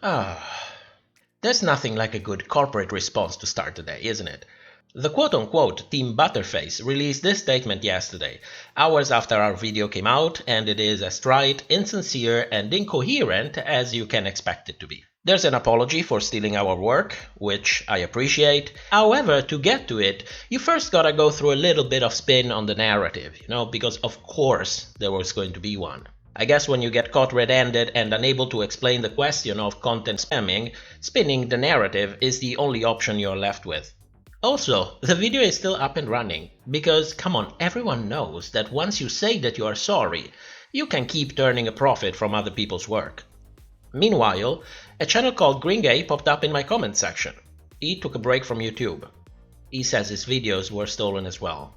Ah, there's nothing like a good corporate response to start the day, isn't it? The quote-unquote Team Butterface released this statement yesterday, hours after our video came out, and it is as trite, insincere, and incoherent as you can expect it to be. There's an apology for stealing our work, which I appreciate. However, to get to it, you first gotta go through a little bit of spin on the narrative, because of course there was going to be one. I guess when you get caught red-handed and unable to explain the question of content spamming, spinning the narrative is the only option you're left with. Also, the video is still up and running, because come on, everyone knows that once you say that you are sorry, you can keep turning a profit from other people's work. Meanwhile, a channel called Green Gay popped up in my comment section. He took a break from YouTube. He says his videos were stolen as well.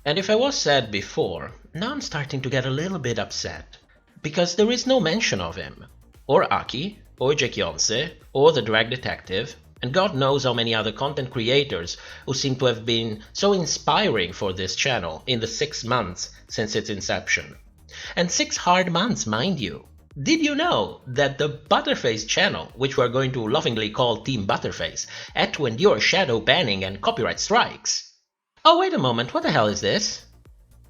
And if I was sad before, now I'm starting to get a little bit upset, because there is no mention of him, or Aki, or Jekionse, or the Drag Detective, and God knows how many other content creators who seem to have been so inspiring for this channel in the 6 months since its inception. And 6 hard months, mind you. Did you know that the Butterface channel, which we're going to lovingly call Team Butterface, had to endure shadow banning and copyright strikes? Oh, wait a moment, what the hell is this?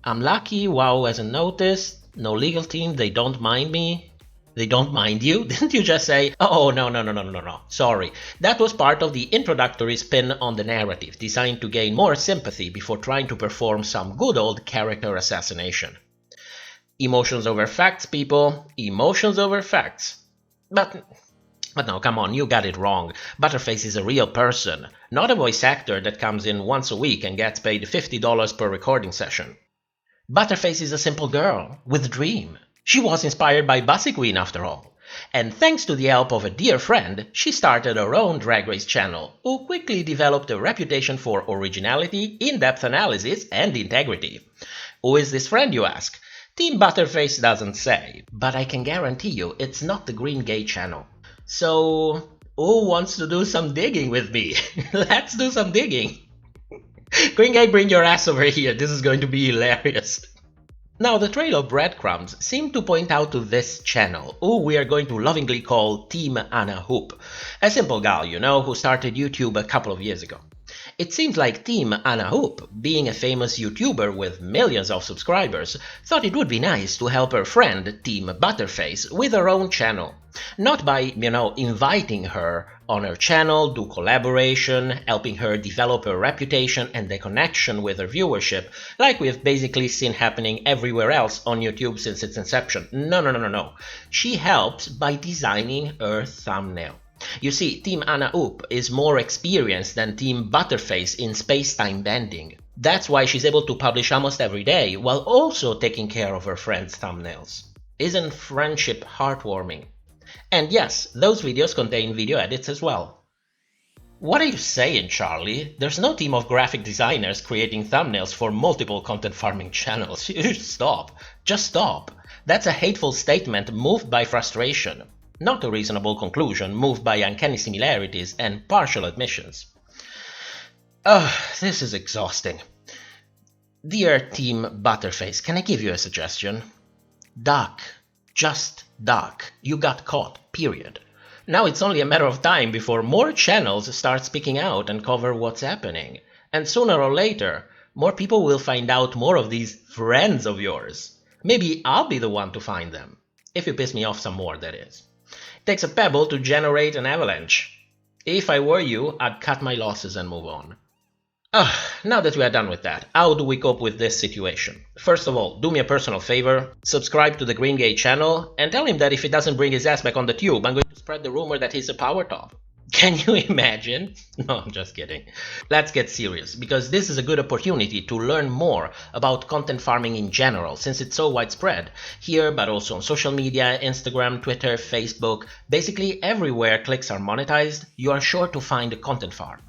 I'm lucky, WoW hasn't noticed, no legal team, they don't mind me. They don't mind you? Didn't you just say, oh, no, sorry. That was part of the introductory spin on the narrative, designed to gain more sympathy before trying to perform some good old character assassination. Emotions over facts, people. Emotions over facts. But no, come on, you got it wrong. Butterface is a real person, not a voice actor that comes in once a week and gets paid $50 per recording session. Butterface is a simple girl with a dream. She was inspired by Bussy Queen after all. And thanks to the help of a dear friend, she started her own Drag Race channel, who quickly developed a reputation for originality, in-depth analysis, and integrity. Who is this friend, you ask? Team Butterface doesn't say, but I can guarantee you it's not the Green Gay channel. So, who wants to do some digging with me? Let's do some digging. Green Gay, bring your ass over here, this is going to be hilarious. Now, the trail of breadcrumbs seem to point out to this channel, who we are going to lovingly call Team Anna Hoop, a simple gal, who started YouTube a couple of years ago. It seems like Team Anna Hoop, being a famous YouTuber with millions of subscribers, thought it would be nice to help her friend, Team Butterface, with her own channel. Not by, inviting her on her channel, do collaboration, helping her develop her reputation and the connection with her viewership, like we've basically seen happening everywhere else on YouTube since its inception. No. She helps by designing her thumbnail. You see, Team Anna Hoop is more experienced than Team Butterface in space-time bending. That's why she's able to publish almost every day, while also taking care of her friends' thumbnails. Isn't friendship heartwarming? And yes, those videos contain video edits as well. What are you saying, Charlie? There's no team of graphic designers creating thumbnails for multiple content farming channels. Stop. Just stop. That's a hateful statement moved by frustration. Not a reasonable conclusion moved by uncanny similarities and partial admissions. This is exhausting. Dear Team Butterface, can I give you a suggestion? Duck. Just duck. You got caught, period. Now it's only a matter of time before more channels start speaking out and cover what's happening. And sooner or later, more people will find out more of these friends of yours. Maybe I'll be the one to find them. If you piss me off some more, that is. It takes a pebble to generate an avalanche. If I were you, I'd cut my losses and move on. Now that we are done with that, how do we cope with this situation? First of all, do me a personal favor, subscribe to the Green Gay channel, and tell him that if he doesn't bring his ass back on the tube, I'm going to spread the rumor that he's a power top. Can you imagine? No, I'm just kidding. Let's get serious, because this is a good opportunity to learn more about content farming in general, since it's so widespread. Here, but also on social media, Instagram, Twitter, Facebook, basically everywhere clicks are monetized, you are sure to find a content farm.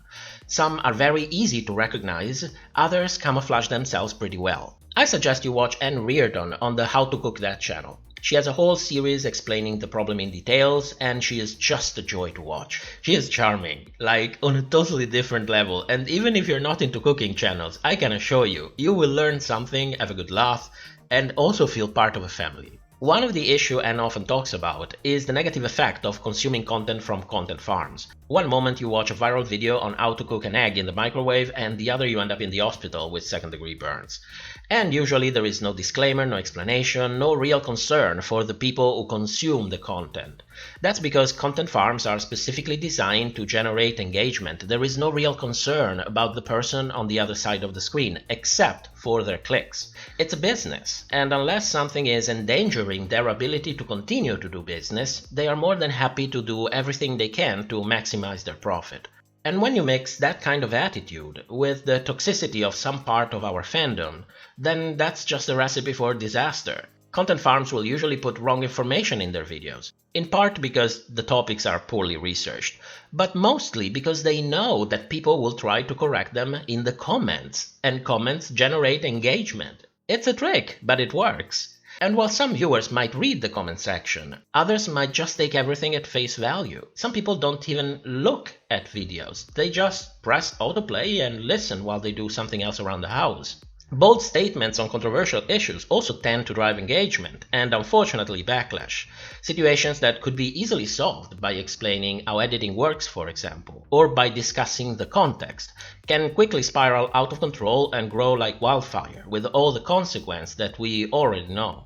Some are very easy to recognize, others camouflage themselves pretty well. I suggest you watch Anne Reardon on the How to Cook That channel. She has a whole series explaining the problem in details, and she is just a joy to watch. She is charming, like on a totally different level, and even if you're not into cooking channels, I can assure you, you will learn something, have a good laugh, and also feel part of a family. One of the issues Anne often talks about is the negative effect of consuming content from content farms. One moment you watch a viral video on how to cook an egg in the microwave, and the other you end up in the hospital with second-degree burns. And usually there is no disclaimer, no explanation, no real concern for the people who consume the content. That's because content farms are specifically designed to generate engagement. There is no real concern about the person on the other side of the screen, except for their clicks. It's a business, and unless something is endangering their ability to continue to do business, they are more than happy to do everything they can to maximize their profit. And when you mix that kind of attitude with the toxicity of some part of our fandom, then that's just a recipe for disaster. Content farms will usually put wrong information in their videos, in part because the topics are poorly researched, but mostly because they know that people will try to correct them in the comments, and comments generate engagement. It's a trick, but it works. And while some viewers might read the comment section, others might just take everything at face value. Some people don't even look at videos, they just press autoplay and listen while they do something else around the house. Bold statements on controversial issues also tend to drive engagement and, unfortunately, backlash. Situations that could be easily solved by explaining how editing works, for example, or by discussing the context, can quickly spiral out of control and grow like wildfire, with all the consequences that we already know.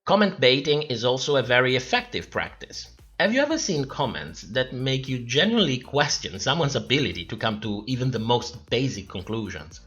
Comment baiting is also a very effective practice. Have you ever seen comments that make you genuinely question someone's ability to come to even the most basic conclusions?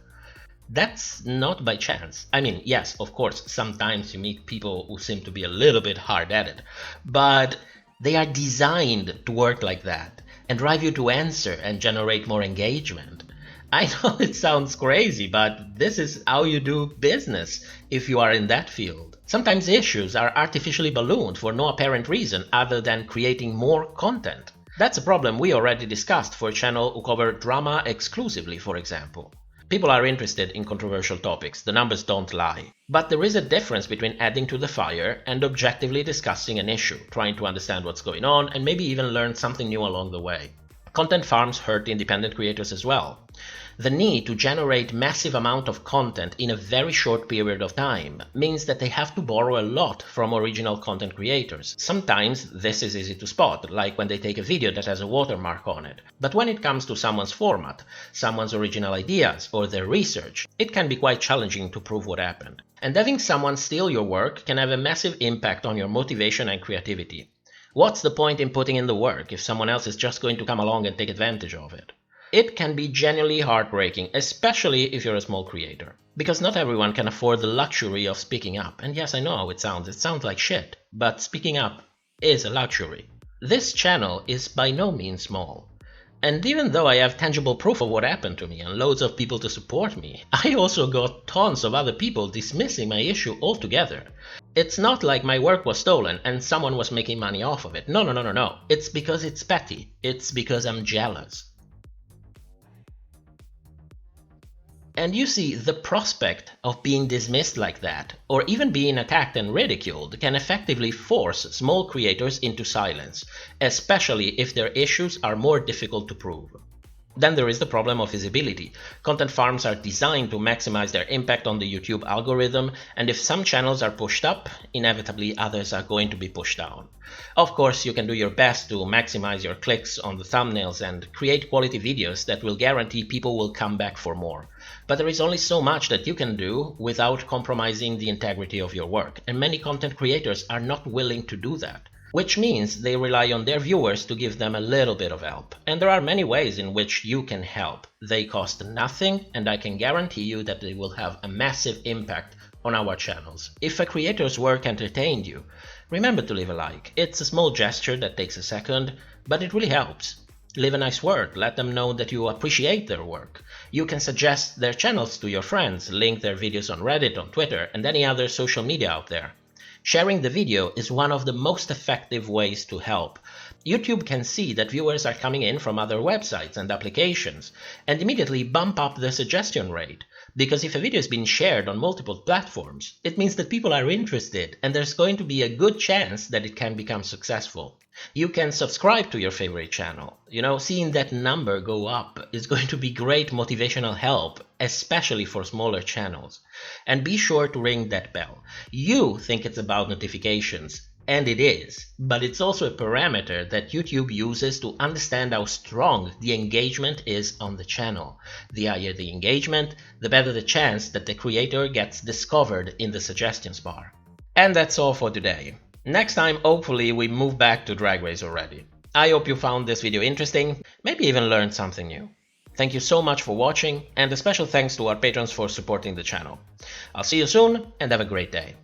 That's not by chance. I mean, yes, of course, sometimes you meet people who seem to be a little bit hard-headed, but they are designed to work like that and drive you to answer and generate more engagement. I know it sounds crazy, but this is how you do business if you are in that field. Sometimes issues are artificially ballooned for no apparent reason other than creating more content. That's a problem we already discussed for a channel who cover drama exclusively, for example. People are interested in controversial topics, the numbers don't lie. But there is a difference between adding to the fire and objectively discussing an issue, trying to understand what's going on and maybe even learn something new along the way. Content farms hurt independent creators as well. The need to generate massive amount of content in a very short period of time means that they have to borrow a lot from original content creators. Sometimes this is easy to spot, like when they take a video that has a watermark on it. But when it comes to someone's format, someone's original ideas, or their research, it can be quite challenging to prove what happened. And having someone steal your work can have a massive impact on your motivation and creativity. What's the point in putting in the work if someone else is just going to come along and take advantage of it? It can be genuinely heartbreaking, especially if you're a small creator. Because not everyone can afford the luxury of speaking up. And yes, I know how it sounds like shit, but speaking up is a luxury. This channel is by no means small. And even though I have tangible proof of what happened to me and loads of people to support me, I also got tons of other people dismissing my issue altogether. It's not like my work was stolen and someone was making money off of it. No. It's because it's petty. It's because I'm jealous. And you see, the prospect of being dismissed like that, or even being attacked and ridiculed, can effectively force small creators into silence, especially if their issues are more difficult to prove. Then there is the problem of visibility. Content farms are designed to maximize their impact on the YouTube algorithm, and if some channels are pushed up, inevitably others are going to be pushed down. Of course, you can do your best to maximize your clicks on the thumbnails and create quality videos that will guarantee people will come back for more. But there is only so much that you can do without compromising the integrity of your work, and many content creators are not willing to do that. Which means they rely on their viewers to give them a little bit of help. And there are many ways in which you can help. They cost nothing, and I can guarantee you that they will have a massive impact on our channels. If a creator's work entertained you, remember to leave a like. It's a small gesture that takes a second, but it really helps. Leave a nice word, let them know that you appreciate their work. You can suggest their channels to your friends, link their videos on Reddit, on Twitter, and any other social media out there. Sharing the video is one of the most effective ways to help. YouTube can see that viewers are coming in from other websites and applications, and immediately bump up the suggestion rate. Because if a video is being shared on multiple platforms, it means that people are interested, and there's going to be a good chance that it can become successful. You can subscribe to your favorite channel. Seeing that number go up is going to be great motivational help, especially for smaller channels. And be sure to ring that bell. You think it's about notifications, and it is, but it's also a parameter that YouTube uses to understand how strong the engagement is on the channel. The higher the engagement, the better the chance that the creator gets discovered in the suggestions bar. And that's all for today. Next time, hopefully, we move back to Drag Race already. I hope you found this video interesting, maybe even learned something new. Thank you so much for watching, and a special thanks to our patrons for supporting the channel. I'll see you soon, and have a great day.